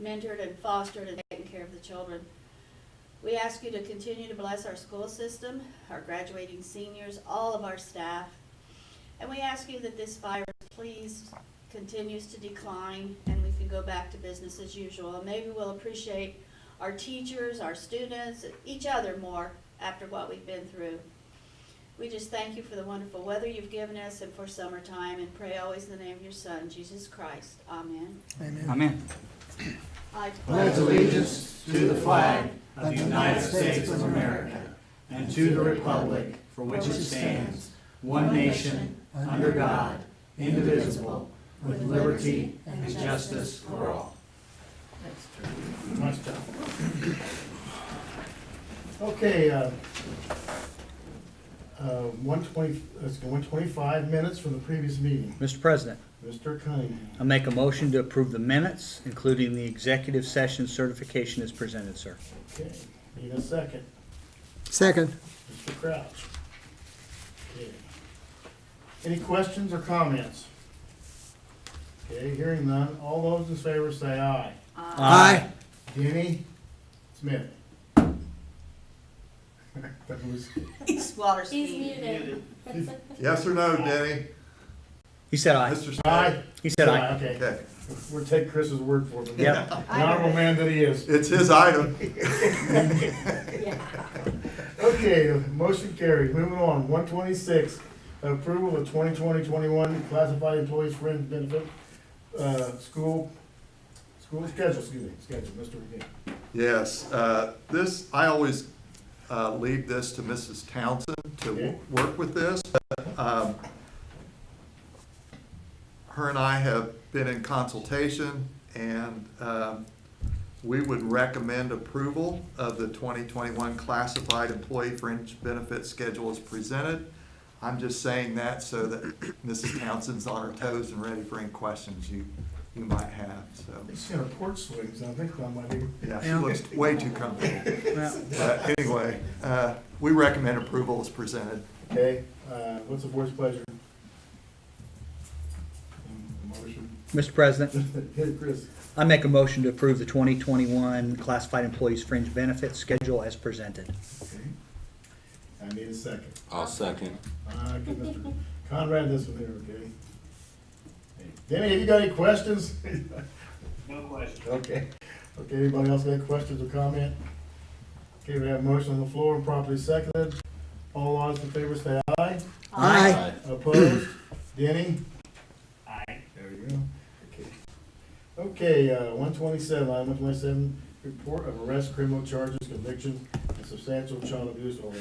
mentored and fostered and taken care of the children. We ask you to continue to bless our school system, our graduating seniors, all of our staff. And we ask you that this virus, please, continues to decline and we can go back to business as usual. And maybe we'll appreciate our teachers, our students, each other more after what we've been through. We just thank you for the wonderful weather you've given us and for summertime, and pray always in the name of your Son, Jesus Christ. Amen. Amen. Amen. I pledge allegiance to the flag of the United States of America and to the republic for which it stands, one nation, under God, indivisible, with liberty and justice for all. Nice job. Okay, 125 minutes from the previous meeting. Mr. President, Mr. Cunningham. I make a motion to approve the minutes, including the executive session certification as presented, sir. Okay, need a second. Second. Mr. Crouch. Okay. Any questions or comments? Okay, hearing none. All those in favor say aye. Aye. Denny Smith. He's water He's skiing. muted. Yes or no, Denny? He said aye. Mr. Smith? Aye. He said aye. Okay, Okay, we'll take Chris's word for it. Yep. The honorable man that he is. it's his item. Yeah. Okay, motion carries. Moving on, 126, approval of 2020-21 classified employees fringe benefit, school schedule, schedule, Mr. McGinn. Yes, I always leave this to Mrs. Townsend to Okay. work with this. Her and I have been in consultation, and we would recommend approval of the 2021 classified employee fringe benefit schedule as presented. I'm just saying that so that Mrs. Townsend's on her toes and ready for any questions you might have, so. She's in her porch swings, I think that might be. Yeah, she looks way too comfortable. Anyway, we recommend approval as presented. Okay, what's the board's pleasure? Motion. Mr. President, Hey, Chris. I make a motion to approve the 2021 classified employees fringe benefits schedule as presented. Okay. I need a second. I'll second. Give Mr. Conrad this one here, okay? Hey, Danny, have you got any questions? No question. Okay. Okay, anybody else got any questions or comment? Okay, we have a motion on the floor and properly seconded. All those in favor say aye. Aye. Opposed? Denny? Aye. There you go. Okay, 127, item 127, report of arrest, criminal charges, conviction, and substantial child abuse or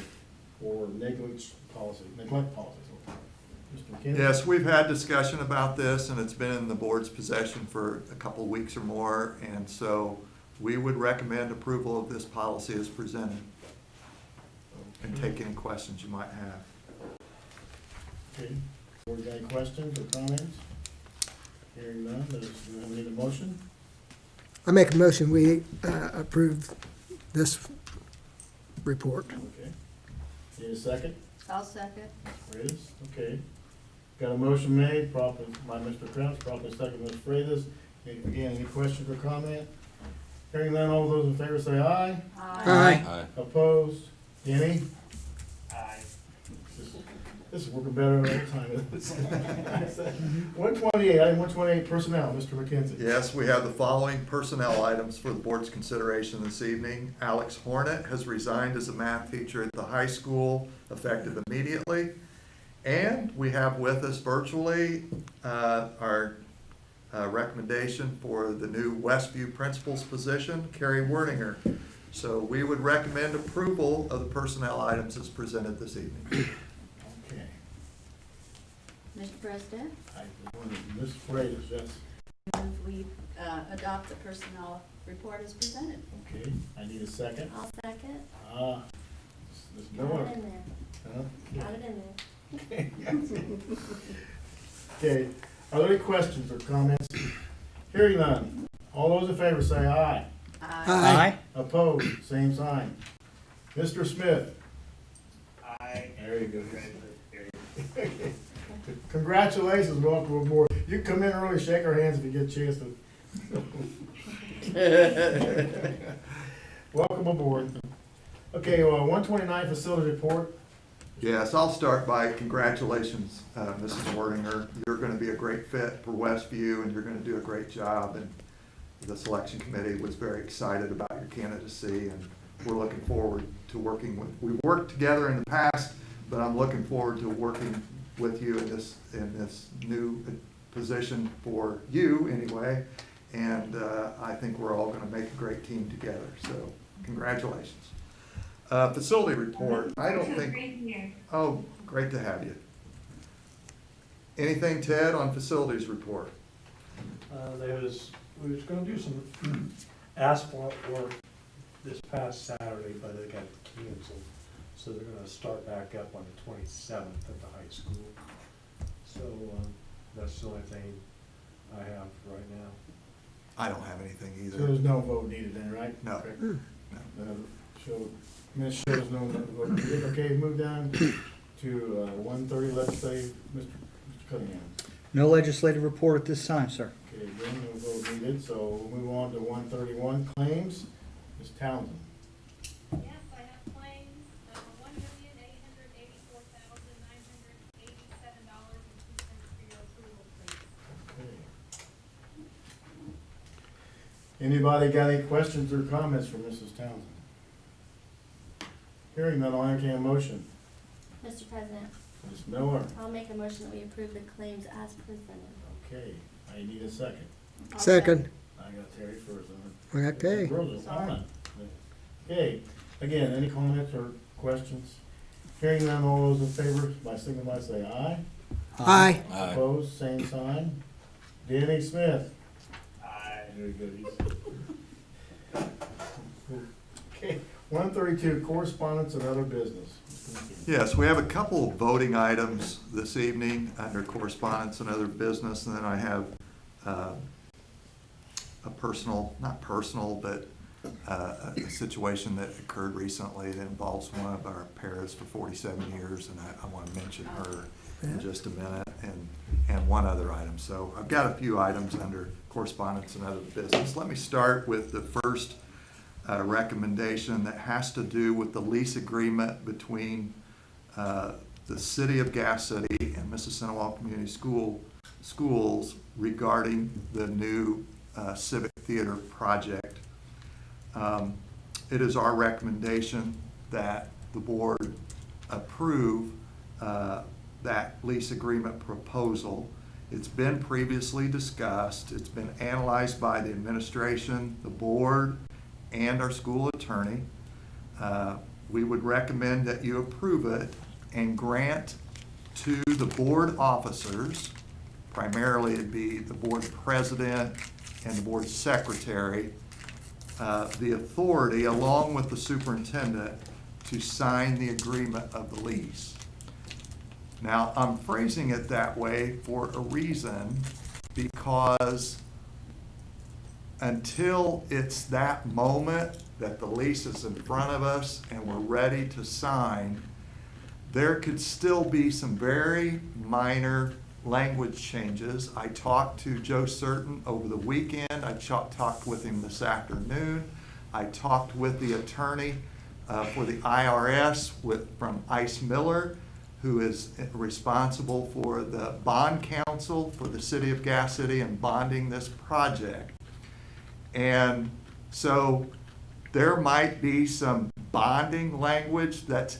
neglect policies. Mr. McKinney? Yes, we've had discussion about this, and it's been in the board's possession for a couple of weeks or more, and so we would recommend approval of this policy as presented, and take any questions you might have. Okay, board got any questions or comments? Hearing none, we need a motion? I make a motion, we approve this report. Okay. Need a second? I'll second. Freitas, okay. Got a motion made, properly by Mr. Crouch, properly second by Ms. Freitas. Again, any questions or comment? Hearing none, all those in favor say aye. Aye. Opposed? Any? Aye. This is working better all the time. 128, item 128, personnel, Mr. McKenzie. Yes, we have the following personnel items for the board's consideration this evening. Alex Hornet has resigned as a math teacher at the high school, effective immediately. And we have with us virtually our recommendation for the new Westview principal's position, Carrie Werdinger. So we would recommend approval of the personnel items as presented this evening. Okay. Mr. President, Ms. Freitas, yes. we adopt the personnel report as presented. Okay, I need a second. I'll second. Ms. Got Miller. it in there. Huh? Got it in there. Okay, are there any questions or comments? Hearing none. All those in favor say aye. Aye. Opposed, same sign. Mr. Smith. Aye. There you go. Congratulations, welcome aboard. You can come in early, shake our hands if you get a chance to. Welcome aboard. Okay, 129 facility report. Yes, I'll start by congratulations, Mrs. Wordinger. You're gonna be a great fit for Westview, and you're gonna do a great job. And the selection committee was very excited about your candidacy, and we're looking forward to working with, we've worked together in the past, but I'm looking forward to working with you in this new position for you anyway. And I think we're all gonna make a great team together, so congratulations. Facility report, I don't think. Oh, great to have you. Anything, Ted, on facilities report? We was gonna do some asphalt work this past Saturday, but it got canceled. So they're gonna start back up on the 27th at the high school. So, that's the only thing I have right now. I don't have anything So either. there's no vote needed then, right? No. Correct. Minutes shows no vote needed. Okay, move down to 130 legislative, Mr. Cunningham. No legislative report at this time, sir. Okay, again, no vote needed, so we'll move on to 131 claims. Ms. Townsend. Yes, I have claims of $1,884,987.02 for your approval, please. Okay. Anybody got any questions or comments for Mrs. Townsend? Hearing none, I'll entertain a motion. Mr. President, Ms. Miller. I'll make a motion that we approve the claims as presented. Okay, I need a second. I'll Second. I got Terry first. Okay. Girls are on it. Okay, again, any comments or questions? Hearing none, all those in favor, by signify say aye. Aye. Aye. Opposed, same sign. Danny Smith. Aye. Very good. Okay, 132, correspondence and other business. Yes, we have a couple of voting items this evening under correspondence and other business, and then I have a personal, not personal, but a situation that occurred recently that involves one of our paras for 47 years, and I want to mention her in just a minute, and one other item. So I've got a few items under correspondence and other business. Let me start with the first recommendation that has to do with the lease agreement between the City of Gas City and Mississinewa Community Schools regarding the new Civic Theater project. It is our recommendation that the board approve that lease agreement proposal. It's been previously discussed. It's been analyzed by the administration, the board, and our school attorney. We would recommend that you approve it and grant to the board officers, primarily it'd be the board president and the board secretary, the authority, along with the superintendent, to sign the agreement of the lease. Now, I'm phrasing it that way for a reason, because until it's that moment that the lease is in front of us and we're ready to sign, there could still be some very minor language changes. I talked to Joe Certain over the weekend. I talked with him this afternoon. I talked with the attorney for the IRS from Ice Miller, who is responsible for the bond counsel for the City of Gas City and bonding this project. And so there might be some bonding language that's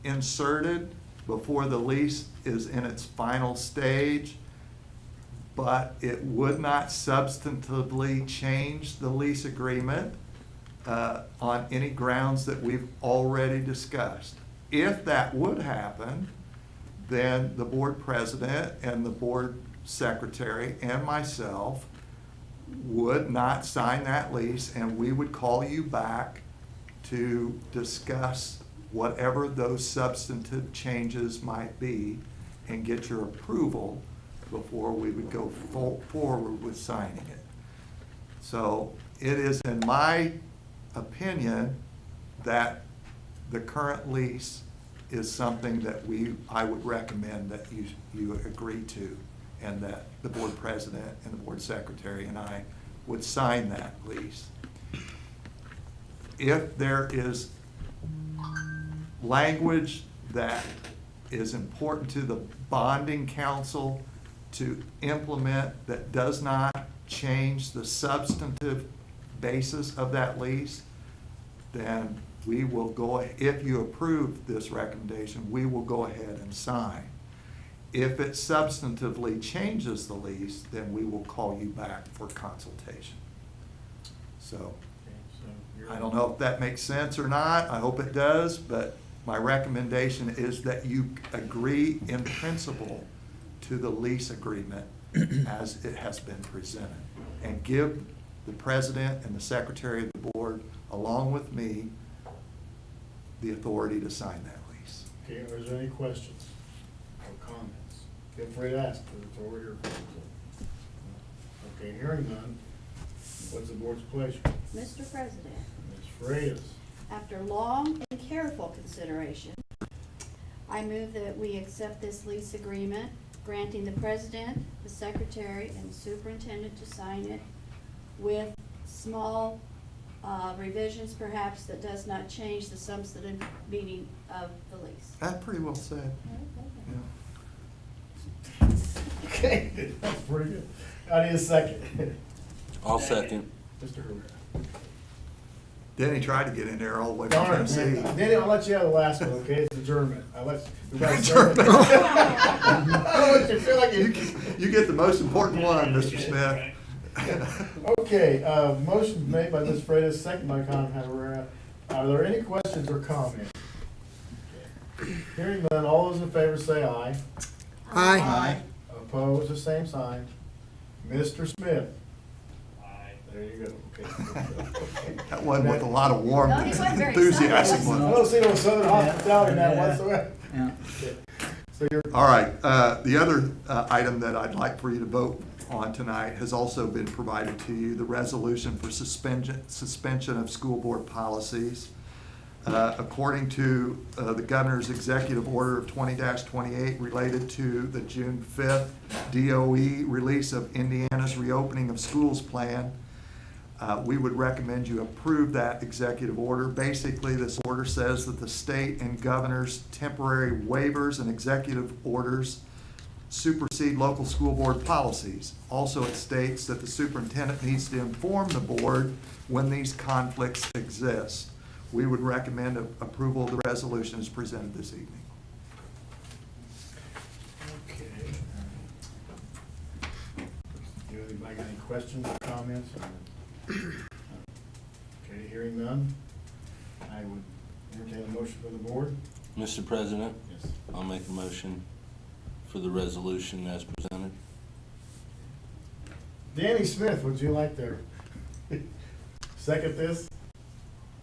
inserted before the lease is in its final stage, but it would not substantively change the lease agreement on any grounds that we've already discussed. If that would happen, then the board president and the board secretary and myself would not sign that lease, and we would call you back to discuss whatever those substantive changes might be and get your approval before we would go forward with signing it. So it is, in my opinion, that the current lease is something that I would recommend that you agree to, and that the board president and the board secretary and I would sign that lease. If there is language that is important to the bonding council to implement that does not change the substantive basis of that lease, then we will go, if you approve this recommendation, we will go ahead and sign. If it substantively changes the lease, then we will call you back for consultation. So, Okay, so you're- I don't know if that makes sense or not, I hope it does, but my recommendation is that you agree in principle to the lease agreement as it has been presented, and give the president and the secretary of the board, along with me, the authority to sign that lease. Okay, is there any questions or comments? Feel free to ask, because it's over here. Okay, hearing none, what's the board's pleasure? Mr. President, Ms. Freitas, after long and careful consideration, I move that we accept this lease agreement, granting the president, the secretary, and superintendent to sign it with small revisions perhaps that does not change the substantive meaning of the lease. That's pretty well said. okay, that's pretty good. I need a second. I'll second. Mr. Herrera. Denny tried to get in there all the way from Darn, Tennessee. man. Danny, I'll let you have the last one, okay? It's adjournment. I let you. Adjournment. I don't want you to feel like You get the most important one, Mr. Smith. Okay, motion made by Ms. Freitas, second by Con Herrera. Are there any questions or comments? Hearing none, all those in favor say aye. Aye. Opposed, the same sign. Mr. Smith. Aye. There you go, okay. That wasn't with a lot of warmth No, he wasn't and very enthusiasm. southern. I don't see no southern hospitality in that Yeah. whatsoever. Yeah. So you're, All right, the other item that I'd like for you to vote on tonight has also been provided to you, the resolution for suspension of school board policies. According to the governor's executive order of 20-28 related to the June 5th DOE release of Indiana's reopening of schools plan, we would recommend you approve that executive order. Basically, this order says that the state and governor's temporary waivers and executive orders supersede local school board policies. Also, it states that the superintendent needs to inform the board when these conflicts exist. We would recommend approval of the resolution as presented this evening. okay. Do anybody got any questions or comments? Okay, hearing none, I would entertain a motion for the board. Mr. President, Yes. I'll make a motion for the resolution as presented. Danny Smith, would you like to second this?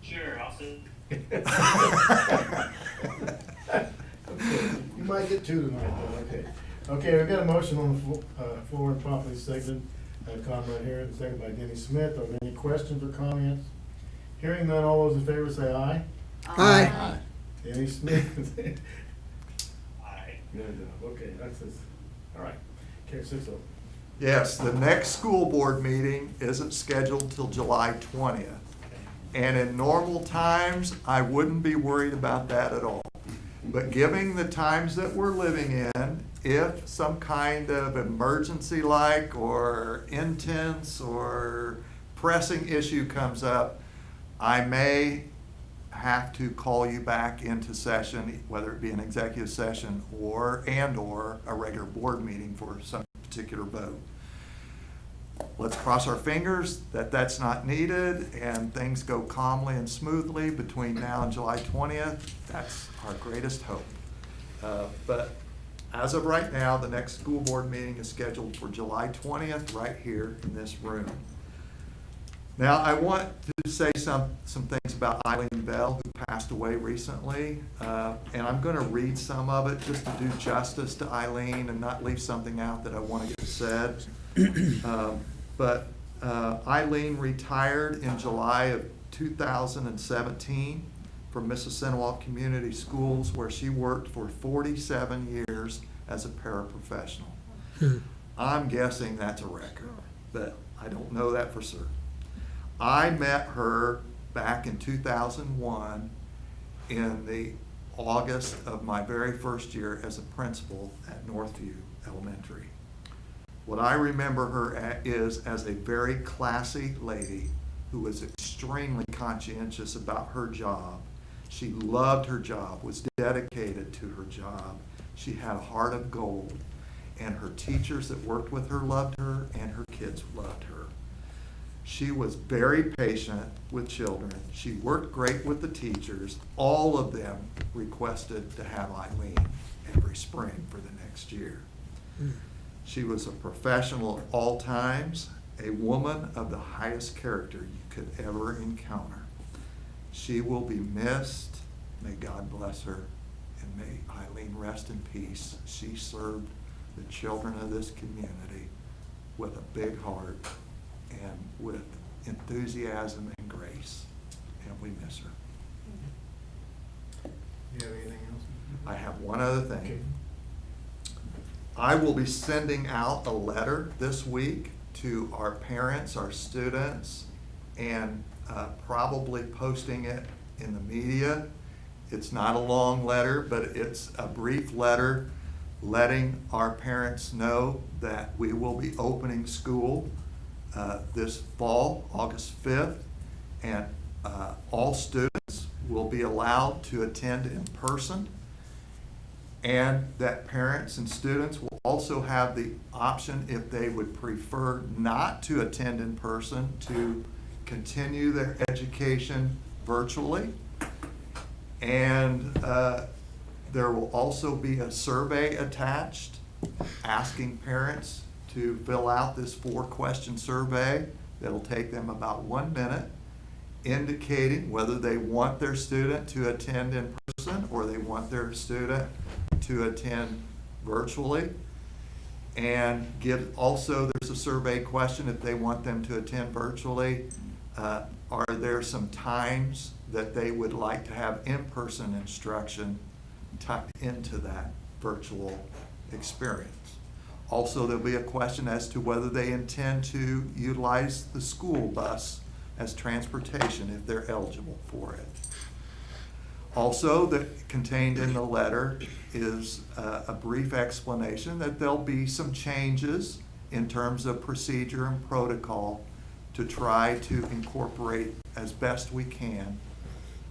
Sure, I'll say. You might get two tonight, though, okay. Okay, we've got a motion on the floor and properly seconded, Conrad here, seconded by Denny Smith. Are there any questions or comments? Hearing none, all those in favor say aye. Aye. Aye. Denny Smith. Aye. Good job, okay, that's it. All right, okay, 6-0. Yes, the next school board meeting isn't scheduled till July 20th. And in normal times, I wouldn't be worried about that at all. But given the times that we're living in, if some kind of emergency-like or intense or pressing issue comes up, I may have to call you back into session, whether it be an executive session or a regular board meeting for some particular vote. Let's cross our fingers that that's not needed and things go calmly and smoothly between now and July 20th. That's our greatest hope. But as of right now, the next school board meeting is scheduled for July 20th, right here in this room. Now, I want to say some things about Eileen Bell, who passed away recently, and I'm going to read some of it just to do justice to Eileen and not leave something out that I want to get said. But Eileen retired in July of 2017 from Mississinewa Community Schools, where she worked for 47 years as a paraprofessional. I'm guessing that's a record, but I don't know that for certain. I met her back in 2001 in the August of my very first year as a principal at Northview Elementary. What I remember her is as a very classy lady who was extremely conscientious about her job. She loved her job, was dedicated to her job. She had a heart of gold, and her teachers that worked with her loved her, and her kids loved her. She was very patient with children. She worked great with the teachers. All of them requested to have Eileen every spring for the next year. She was a professional at all times, a woman of the highest character you could ever encounter. She will be missed. May God bless her, and may Eileen rest in peace. She served the children of this community with a big heart and with enthusiasm and grace, and we miss her. You have anything else? I have one other thing. I will be sending out a letter this week to our parents, our students, and probably posting it in the media. It's not a long letter, but it's a brief letter letting our parents know that we will be opening school this fall, August 5th, and all students will be allowed to attend in person, and that parents and students will also have the option, if they would prefer not to attend in person, to continue their education virtually. And there will also be a survey attached asking parents to fill out this 4-question survey that'll take them about 1 minute, indicating whether they want their student to attend in person or they want their student to attend virtually. And there's a survey question if they want them to attend virtually. Are there some times that they would like to have in-person instruction tucked into that virtual experience? Also, there'll be a question as to whether they intend to utilize the school bus as transportation if they're eligible for it. Also, contained in the letter is a brief explanation that there'll be some changes in terms of procedure and protocol to try to incorporate as best we can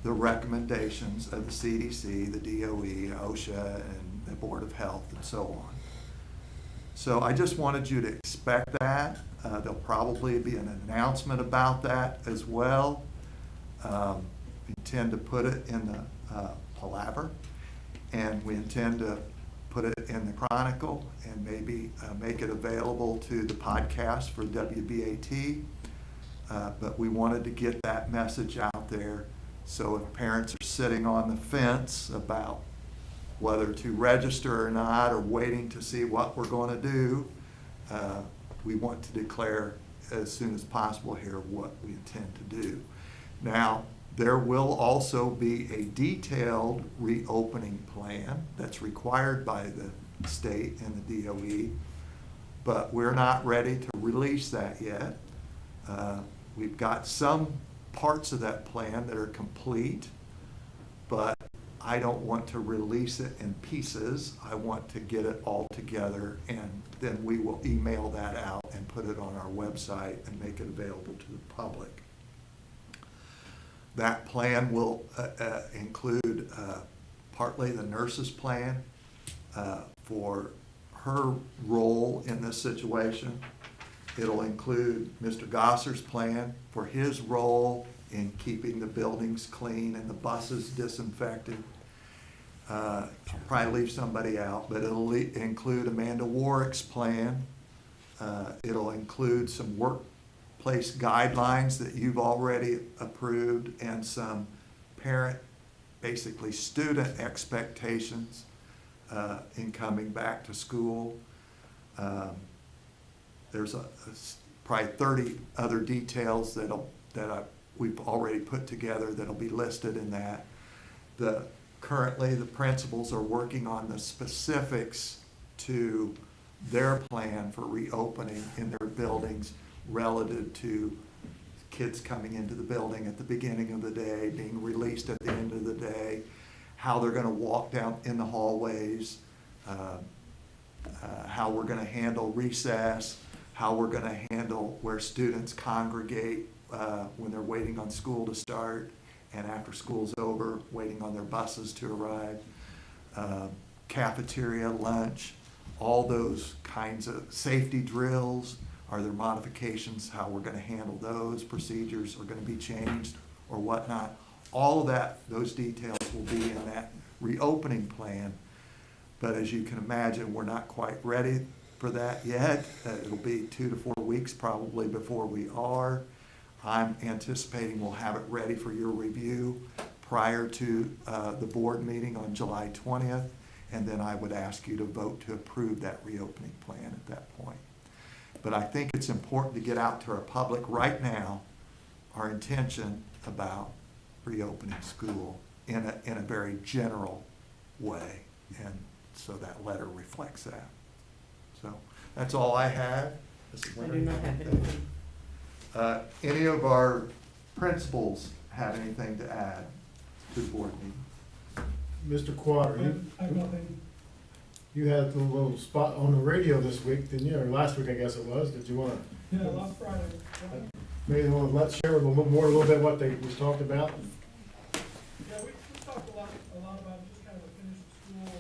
the recommendations of the CDC, the DOE, OSHA, and the Board of Health, and so on. So I just wanted you to expect that. There'll probably be an announcement about that as well. We intend to put it in the palaver, and we intend to put it in the Chronicle, and maybe make it available to the podcast for WBAT. But we wanted to get that message out there, so if parents are sitting on the fence about whether to register or not, or waiting to see what we're going to do, we want to declare as soon as possible here what we intend to do. Now, there will also be a detailed reopening plan that's required by the state and the DOE, but we're not ready to release that yet. We've got some parts of that plan that are complete, but I don't want to release it in pieces. I want to get it all together, and then we will email that out and put it on our website and make it available to the public. That plan will include partly the nurse's plan for her role in this situation. It'll include Mr. Gosser's plan for his role in keeping the buildings clean and the buses disinfected. Probably leave somebody out, but it'll include Amanda Warwick's plan. It'll include some workplace guidelines that you've already approved, and some parent, basically student expectations in coming back to school. There's probably 30 other details we've already put together that'll be listed in that. Currently, the principals are working on the specifics to their plan for reopening in their buildings, relative to kids coming into the building at the beginning of the day, being released at the end of the day, how they're gonna walk down in the hallways, how we're gonna handle recess, how we're gonna handle where students congregate when they're waiting on school to start, and after school's over, waiting on their buses to arrive, cafeteria, lunch, all those kinds of safety drills. Are there modifications, how we're gonna handle those, procedures are gonna be changed or whatnot. All of that, those details will be in that reopening plan. But as you can imagine, we're not quite ready for that yet. It'll be 2 to 4 weeks probably before we are. I'm anticipating we'll have it ready for your review prior to the board meeting on July 20th. And then I would ask you to vote to approve that reopening plan at that point. But I think it's important to get out to our public right now our intention about reopening school in a very general way. And so that letter reflects that. So that's all I have. I do not have anything. Any of our principals have anything to add to the board meeting? Mr. Quater, you had a little spot on the radio this week, didn't you? Or last week, I guess it was. Did you wanna? Yeah, last Friday. Maybe you wanna share a little bit what they was talked about? Yeah, we talked a lot about just kind of the finish of school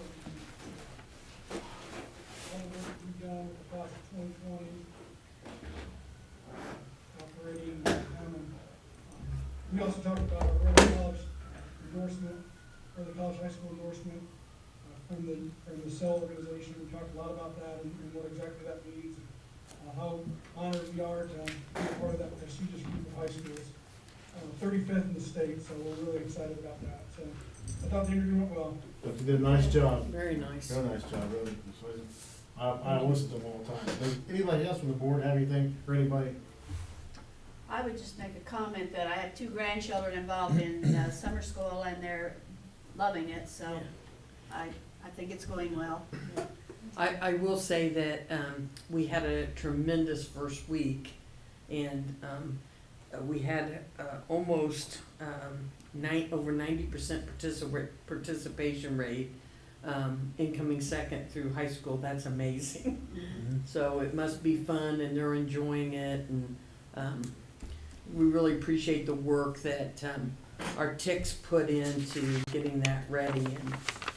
and all the work we've done with the class of 2020. Operating, we also talked about our early college endorsement, early college high school endorsement from the CEL organization. We talked a lot about that and what exactly that means, how honored we are to be a part of that prestigious group of high schools. 35th in the state, so we're really excited about that. So I thought the interview went well. But you did a nice job. Very nice. Very nice job, really persuasive. I listen to them all the time. Does anybody else from the board have anything, or anybody? I would just make a comment that I have 2 grandchildren involved in summer school, and they're loving it, so I think it's going well. I will say that we had a tremendous first week, and we had almost over 90% participation rate, incoming second through high school. That's amazing. So it must be fun, and they're enjoying it, and we really appreciate the work that our TICs put into getting that ready.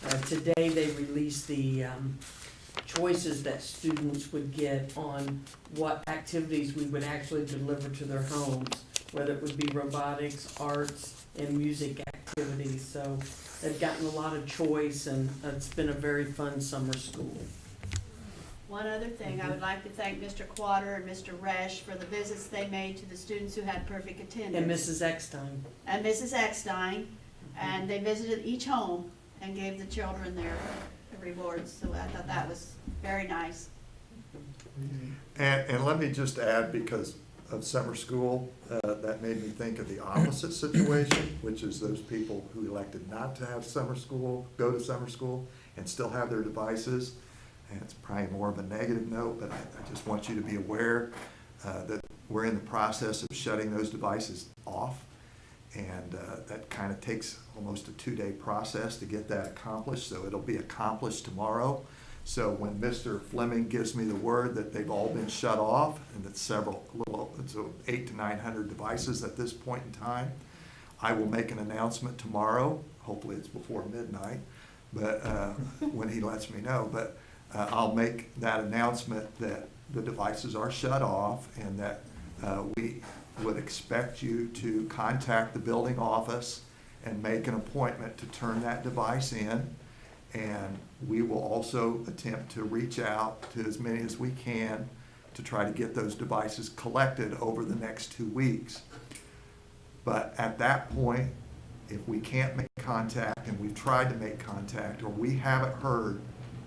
And today they released the choices that students would get on what activities we would actually deliver to their homes, whether it would be robotics, arts, and music activities. So they've gotten a lot of choice, and it's been a very fun summer school. One other thing, I would like to thank Mr. Quater and Mr. Resch for the visits they made to the students who had perfect attendance. And Mrs. Eckstein. And Mrs. Eckstein, and they visited each home and gave the children their rewards, so I thought that was very nice. And let me just add, because of summer school, that made me think of the opposite situation, which is those people who elected not to have summer school, go to summer school, and still have their devices. And it's probably more of a negative note, but I just want you to be aware that we're in the process of shutting those devices off. And that kind of takes almost a 2-day process to get that accomplished, so it'll be accomplished tomorrow. So when Mr. Fleming gives me the word that they've all been shut off, and that it's 800 to 900 devices at this point in time, I will make an announcement tomorrow. Hopefully it's before midnight, but when he lets me know. But I'll make that announcement that the devices are shut off, and that we would expect you to contact the building office and make an appointment to turn that device in. And we will also attempt to reach out to as many as we can to try to get those devices collected over the next 2 weeks. But at that point, if we can't make contact, and we've tried to make contact, or we haven't heard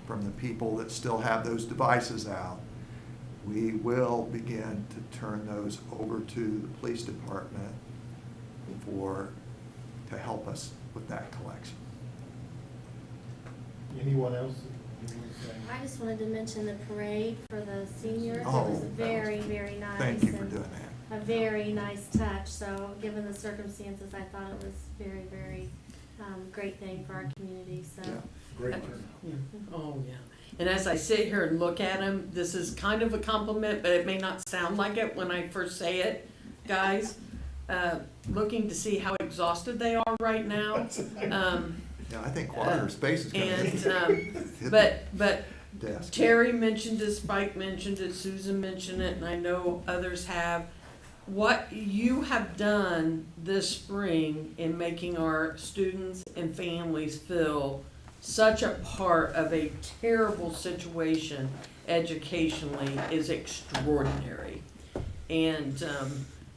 from the people that still have those devices out, we will begin to turn those over to the police department to help us with that collection. Anyone else? I just wanted to mention the parade for the seniors. It Oh, was that was- very, very nice. Thank you for and doing that. A very nice touch, so given the circumstances, I thought it was very, very, great thing for our community, so. Yeah. Great turnout. Yeah. Oh, yeah. And as I sit here and look at them, this is kind of a compliment, but it may not sound like it when I first say it, guys. Looking to see how exhausted they are right now. Yeah, I think quieter space is And, gonna but desk. Terry mentioned it, Spike mentioned it, Susan mentioned it, and I know others have. What you have done this spring in making our students and families feel such a part of a terrible situation educationally is extraordinary. And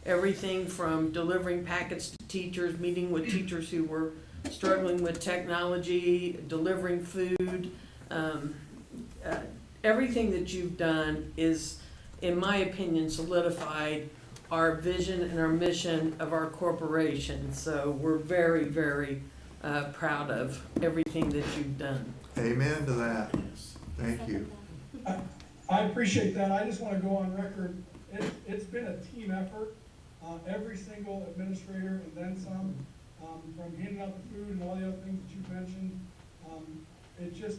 everything from delivering packets to teachers, meeting with teachers who were struggling with technology, delivering food, everything that you've done is, in my opinion, solidified our vision and our mission of our corporation. So we're very, very proud of everything that you've done. Amen to that. Thank you. I appreciate that. I just want to go on record. It's been a team effort. Every single administrator and then some, from handing out the food and all the other things that you've mentioned. It's just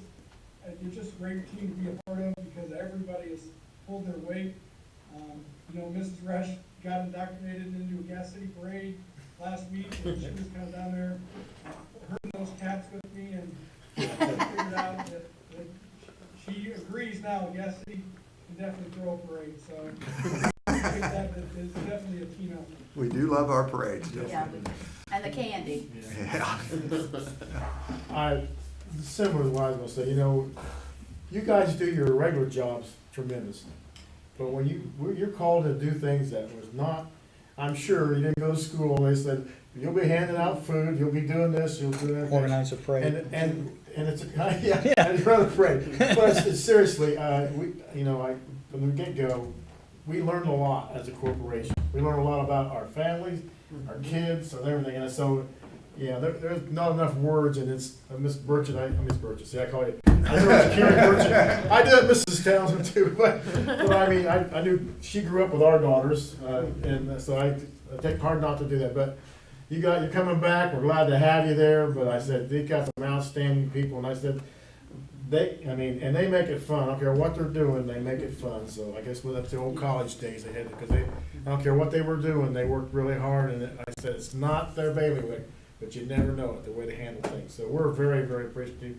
a great team to be a part of because everybody has pulled their weight. Mrs. Resch got indoctrinated into a Gas City parade last week, and she was kind of down there herding those cats with me, and figured out that she agrees now, Gas City can definitely throw a parade, so I think that is definitely a team effort. We do love our parades, don't we? Yeah. And the candy. Yeah. Similar to what I was gonna say, you guys do your regular jobs tremendous. But when you're called to do things that was not, I'm sure you didn't go to school, and they said, you'll be handing out food, you'll be doing this, you'll do that. Organize a parade. And it's, yeah, I'd rather pray. But it's seriously, from the get-go, we learned a lot as a corporation. We learned a lot about our families, our kids, and everything, and so, yeah, there's not enough words, and it's, Miss Burchett, Miss Burchett, see, I call you, I know it's Karen Burchett. I did Mrs. Townsend too, but I mean, I knew, she grew up with our daughters, and so I take hard not to do that, but you're coming back, we're glad to have you there, but I said, they got some outstanding people, and I said, and they make it fun, I don't care what they're doing, they make it fun, so I guess that's the old college days they had, because I don't care what they were doing, they worked really hard, and I said, it's not their bailiwick, but you never know it, the way they handle things, so we're very, very appreciative,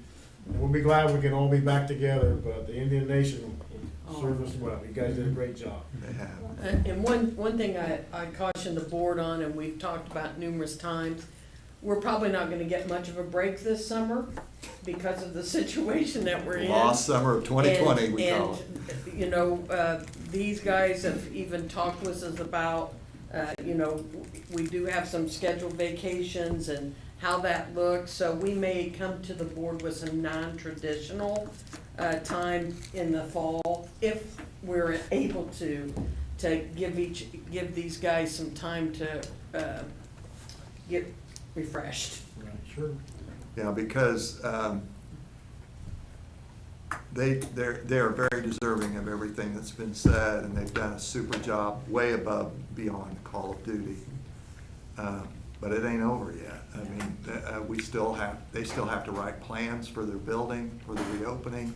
and we'll be glad we can all be back together, but the Indian Nation will serve us well, you guys did a great job. They have. And one thing I caution the board on, and we've talked about numerous times, we're probably not gonna get much of a break this summer because of the situation that we're in. Lost summer of 2020, we call it. These guys have even talked with us about, we do have some scheduled vacations and how that looks, so we may come to the board with some non-traditional time in the fall, if we're able to give these guys some time to get refreshed. Right, sure. Yeah, because they're very deserving of everything that's been said, and they've done a super job, way above beyond Call of Duty. But it ain't over yet. I mean, they still have to write plans for their building, for the reopening.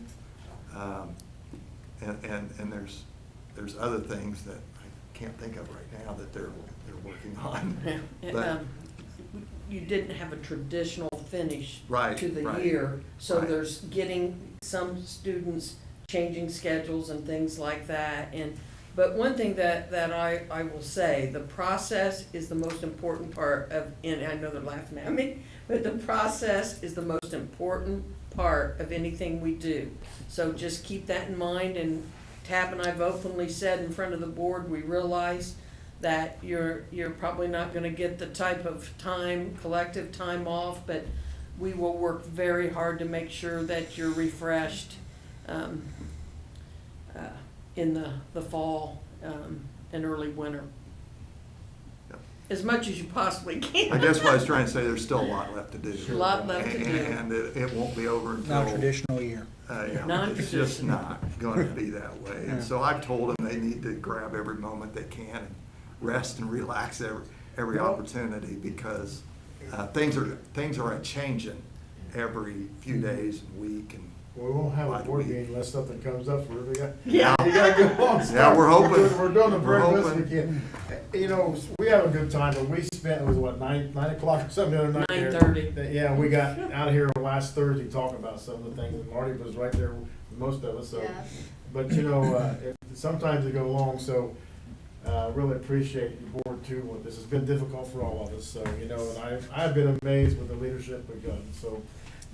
And there's other things that I can't think of right now that they're working on. But You didn't have a traditional finish Right, to the right, year, so right. there's getting some students changing schedules and things like that. But one thing that I will say, the process is the most important part of, and I know they're laughing at me, but the process is the most important part of anything we do. So just keep that in mind, and Tab and I've openly said in front of the board, we realize that you're probably not gonna get the type of time, collective time off, but we will work very hard to make sure that you're refreshed in the fall and early winter. as much as you possibly can. I guess what I was trying to say, there's still a lot left to do. A lot left to do. And it won't be over until. Non-traditional year. Yeah, it's just Non-traditional. not going to be that way. Yeah. And so I've told them they need to grab every moment they can and rest and relax every opportunity, because things are changing every few days and week and. We won't have By a the board week. meeting unless something comes up for it. Yeah. You gotta go on. Yeah, we're hoping. We're doing the very We're best we hoping. can. You know, we have a good time, but we spent, it was what, 9 o'clock or something the other night? there? 9:30. Yeah, we got out of here last Thursday talking about some of the things, and Marty was right there with most of us, so. Yeah. But, you know, sometimes they go long, so, really appreciate your board too with this. It's been difficult for all of us, so, you know, and I've been amazed with the leadership we've gotten, so.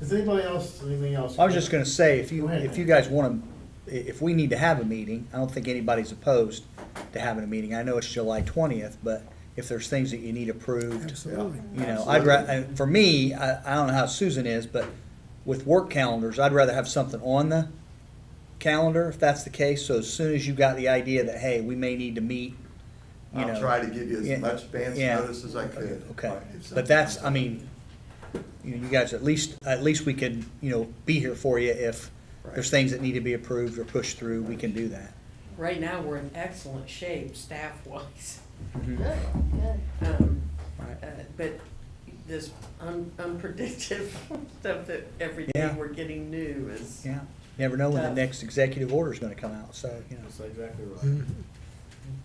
Is anybody else, anything else? I was just gonna say, if Go ahead. you guys wanna, if we need to have a meeting, I don't think anybody's opposed to having a meeting. I know it's July 20th, but if there's things that you need approved, Absolutely. you know, for me, I don't know how Susan is, but with work calendars, I'd rather have something on the calendar, if that's the case, so as soon as you got the idea that, hey, we may need to meet, you know. I'll try to give you Yeah, as much advance yeah. notice as I could. Okay, If but that's, something I mean, you know, you guys, at least we could, you know, be here for you if there's things that need to be approved or pushed through, we can do that. Right now, we're in excellent shape staff-wise. Good, good. Right. But this unpredictable stuff that every day Yeah. we're getting new is. Yeah, never know when the Tough. next executive order is gonna come out, so, you know. That's exactly right.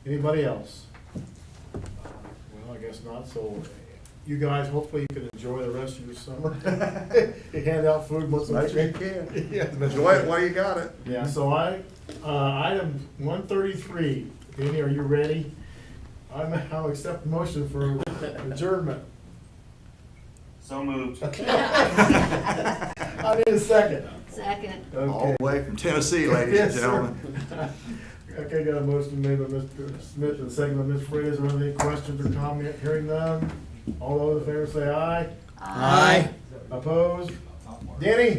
Anybody else? Well, I guess not, so you guys, hopefully you can enjoy the rest of your summer. You hand out food once a Right, you week. can. Yeah. Enjoy it while you got it. Yeah, so item 133, Danny, are you ready? I'll accept the motion for adjournment. So moved. I need a second. Second. All Okay. the way from Tennessee, ladies and Yes, sir. gentlemen. Okay, got a motion made by Mr. Smith and a second by Ms. Freitas. Are there any questions or comment? Hearing none. All those in favor say aye. Aye. Opposed? Danny?